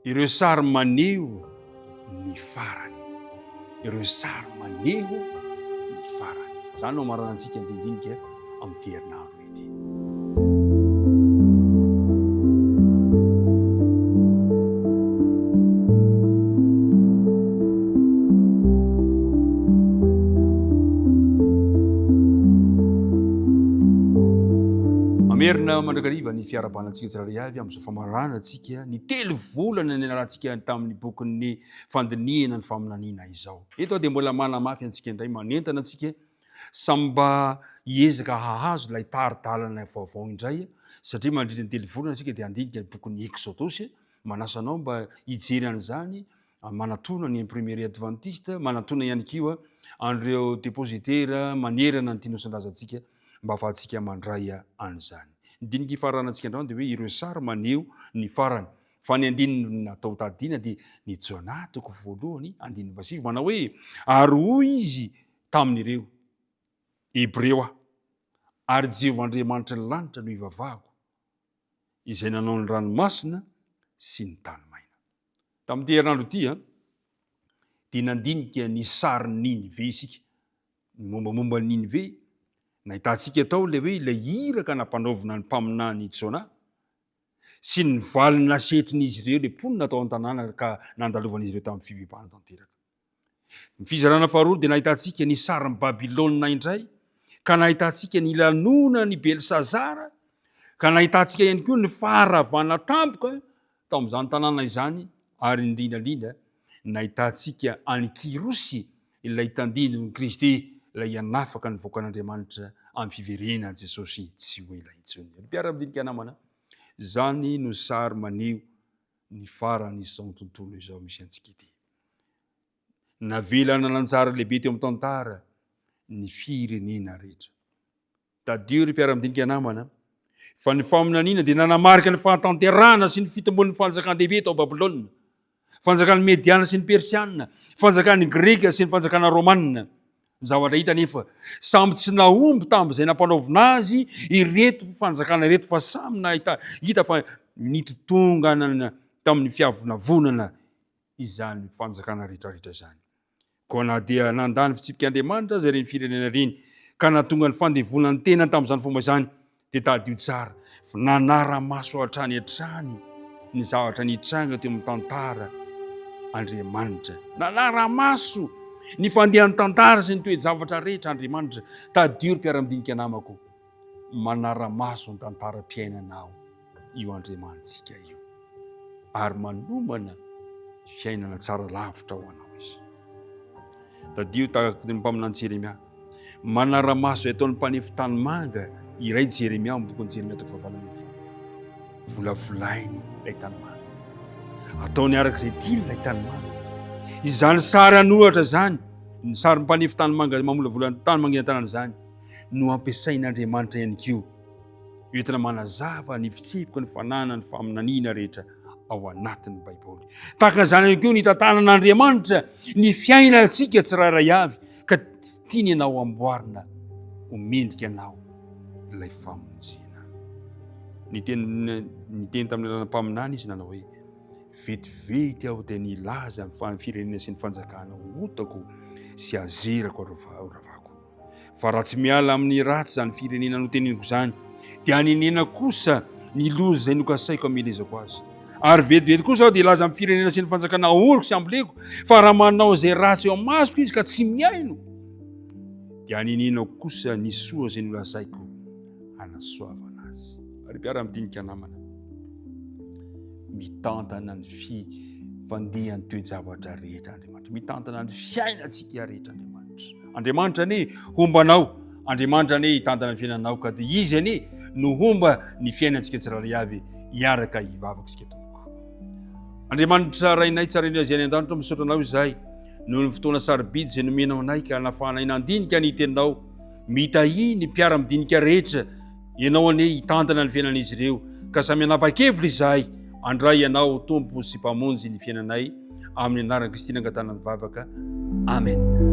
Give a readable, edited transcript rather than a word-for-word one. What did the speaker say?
ireo sary maneho ny farany. Ireo sary maneho ny farany. Zany no maranantsika andindinika amin'ny herinandro ity. Merina mandrakariva ny fiarabanantsika tsirairay avy amin'izao famaranantsika ny telo volana ny anarantsika tamin'ny bokin'ny fandiniana ny faminaniana izao. Eto dia mbola manamafy antsika indray manentana antsika samba hiezaka hahazo ilay taridalana vaovao indray satria mandritra ny telo volana antsika dia andinika ny bokin'ny Exodosy. Manasanao mba hijery an'izany, manatona ny imprimerie adventiste, manatona ihany koa an'ireo dépositaire manerana ny tinosin-drazantsika mba afahantsika mandray an'izany. Dinika ifaranantsika andreo dia hoe ireo sary maneho ny farany. Fa ny andininy natao tadina dia ny Jona toko voalohany andininy vasivy manao hoe ary hoy izy tamin'ireo Hebreo ary Jehovah-Andriamanitra ny lanitra no ivavahako izay nanao ny ranomasina sy ny tany maina. Tamin'ity herinandro ity dia nandinika ny sary Ninive isika, ny mombamomba ny Ninive. Nahitantsika tao le hoe ilay iraka nampanaovina ny mpaminany Jona sy ny valiny nasetrin'izy ireo le mponina tao an-tanàna ka nandalovan'izy ireo tamin'ny fibebahana tanteraka. Ny fizarana faharoa dia nahitantsika ny sarin'ny Babilôna indray, ka nahitantsika ny lanona ny Belisazara, ka nahitantsika ihany koa ny faharavana tampoka tao amin'izany tanàna izany, ary indrindrandrindra nahitantsika any Kirosy ilay tandinon'ny Kristy ilay hanafaka ny voakan'Andriamanitra amin'ny fiverenan'i Jesosy tsy ho ela intsony. Mpiara-midinika namana, zany no sary maneho ny farany izao tontolo izao misy antsika ity. Navela nananjara lehibe teo amin'ny tantara ny firenena rehetra. Tadio ry mpiara-midinika namana, fa ny faminaniana dia nanamarika ny fahatanterana sy ny fitomboan'ny fanjakan-dehibe tao Babilôna, fanjakan'ny Mediana sy ny Persiana, fanjakan'ny Greka sy ny fanjakana Romanina. Zavatra hita nefa samy tsy nahomby tamin'izay nampanaovina azy ireto fanjakana reto, fa samy hita fa nitotongana tamin'ny fiavonavonana izany fanjakana rehetrarehetra izany. Koa na dia nandany fitsipik'Andriamanitra zay reny firenena reny ka nahatonga ny fandevonan'ny tena tamin'izany fomba izany dia tadio tsara fa nanara-maso hatrany hatrany ny zavatra nitranga teo amin'ny tantara Andriamanitra. Nanara-maso ny fandehan'ny tantara sy ny toe-javatra rehetra Andriamanitra. Tadio ry mpiara-midinika namako, manara-maso ny tantara-piainanao io Andriamanitsika io, ary manomana fiainana tsara lavitra ho anao izy. Tadio tahaka ny mpaminany Jeremia, manara-maso ataon'ny mpanefy tany manga iray Jeremia amin'ny bokon'ny Jeremia toko 7. Volavolainy ilay tany manga, ataony arak'izay tiany ilay tany manga. Izany sary anohatra zany, ny sary mpanefy tany manga mamolavola tany mangina tanana zany no ampiasain'Andriamanitra ihany koa entina manazava ny fitsipika ny fanana ny faminaniana rehetra ao anatin'ny Baiboly. Tahaka izany ihany koa ny tantanan'Andriamanitra ny fiainantsika tsirairay avy, ka tiany ianao amboarina ho mendrika anao ilay famonjena. Ny teny tamin'ny lalam-paminany izy nanao hoe vetivety aho dia nilaza amin'ny firenena sy ny fanjakana hotako sy azerako ravako. Fa raha tsy miala amin'ny ratsy zany firenena noteneniko zany dia hanenena kosa ny loza izay nokasaiko hamelezako azy. Ary vetivety kosa aho dia laza amin'ny firenena sy ny fanjakana oriko sy amboleko, fa raha manao izay ratsy eo amasoko izy ka tsy miaino dia hanenenako kosa ny soa izay nolazaiko hanasoavana azy. Ary mpiara-midinika namana, mitantana ny fandehan'ny toe-javatra rehetra Andriamanitra, mitantana ny fiainantsika rehetra Andriamanitra. Andriamanitra ane hombanao, Andriamanitra ane hitantana ny fiainanao, ka dia izy ane no homba ny fiainantsika tsirairay avy hiaraka hivavaka isika tompoko. Andriamanitra rainay tsara indrindra izay any an-danitra misaotra anao izahay noho ny fotoana sarobidy izay nomenao anay ka nahafahanay nandinika ny teninao, mitahi ny mpiara-midinika rehetra ianao ane hitantana ny fiainan'izy ireo, ka samy anapa-kevitra izahay andray ianao tompo sy mpamonjy ny fiainanay amin'ny anaran'i Kristy nangatana ny vavaka. Amen.